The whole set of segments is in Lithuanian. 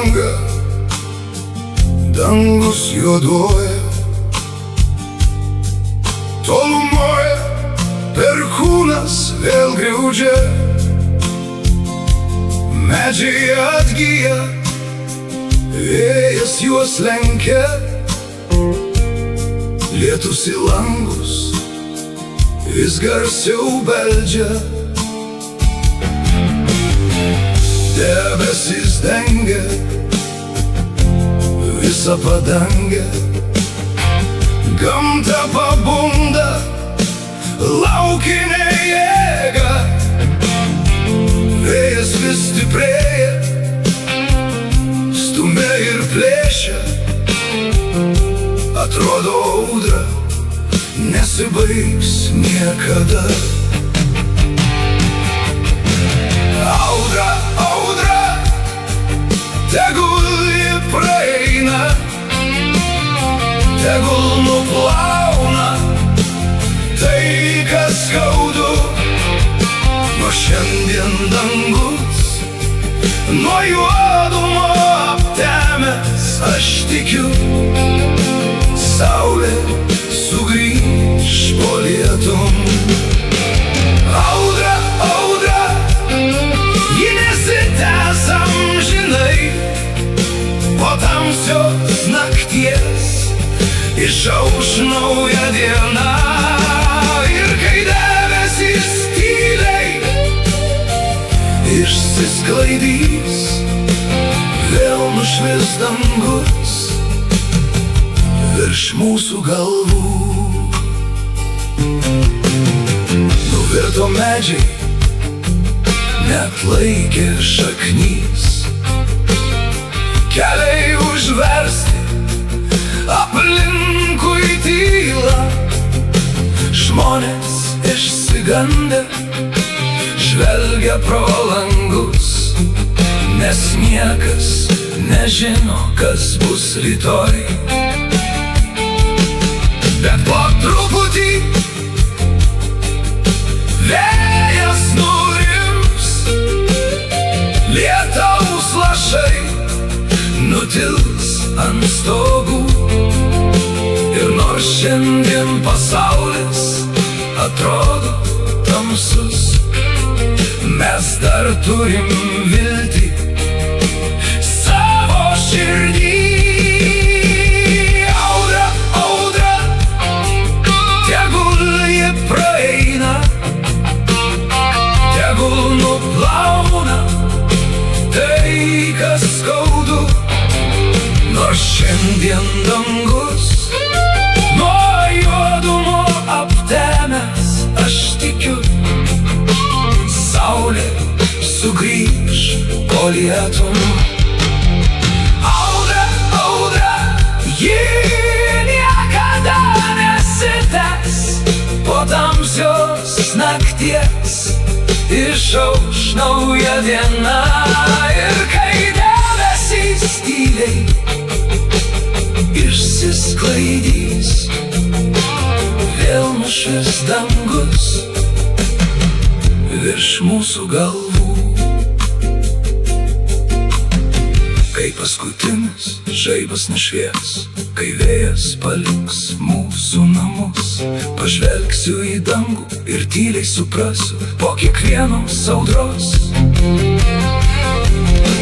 langą, dangus juoduoja. Tolumoje perkūnas vėl griaudžia, medžiai atgyja, vėjas juos lenkia. Lietus į langus vis garsiau beldžia, debesis dengia visą padangę. Gamta pabunda, laukinė jėga, vėjas vis stiprėja, stumia ir plėšia. Atrodo audra nesibaigs niekada. Audra, audra, tegul ji praeina, tegul nuplauna tai, kas skaudu. Nuo šiandien dangus nuo juodumo aptemęs, aš tikiu, saulė sugrįš po lietum. Audra, audra, ji nesitęs amžinai, po tamsios nakties išauš nauja diena. Ir kai debesys tyliai išsisklaidys, vėl nušvis dangus virš mūsų galvų. Nuvirto medžiai, neatlaikė šaknys, keliai užversti, aplinkui tyla. Žmonės išsigandę žvelgia pro langus, nes niekas nežino, kas bus rytoj. Bet po truputį vėjas nurims, lietaus lašai nutils ant stogų. Ir nors šiandien pasaulis atrodo tamsus, mes dar turim viltį savo širdį. Praeina, tegul nuplauna tai, kas skaudu. Nors šiandien dangus nuo juodumo aptemęs, aš tikiu, saulė sugrįš po lietum. Audra, audra, ji niekada nesitęs, po tamsios nakties išauš nauja diena. Ir kai debesys tyliai išsisklaidys, vėl nušvis dangus virš mūsų galvų. Kai paskutinis žaibas nušvies, kai vėjas paliks mūsų namus, pažvelgsiu į dangų ir tyliai suprasiu, po kiekvienos audros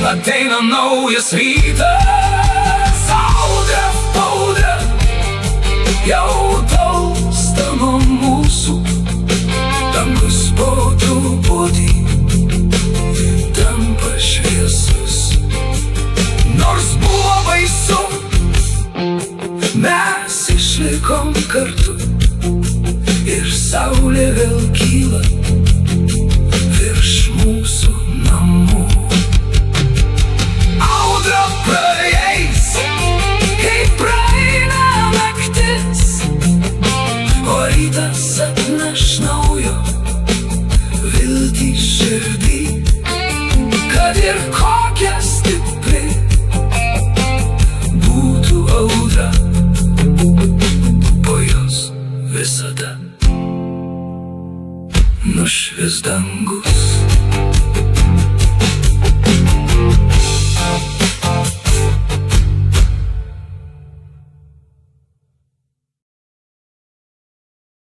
ateina naujas rytas. Audra, audra, jau tolsta nuo mūsų, dangus po truputį tampa šviesus. Nors buvo baisu, mes išlikom kartu, ir saulė vėl kyla virš mūsų namų. Audra praeis, kai praeina naktis, o rytas atneš naujo viltį širdį. Kad ir kokia stipri būtų audra, po jos visada nušvis dangus.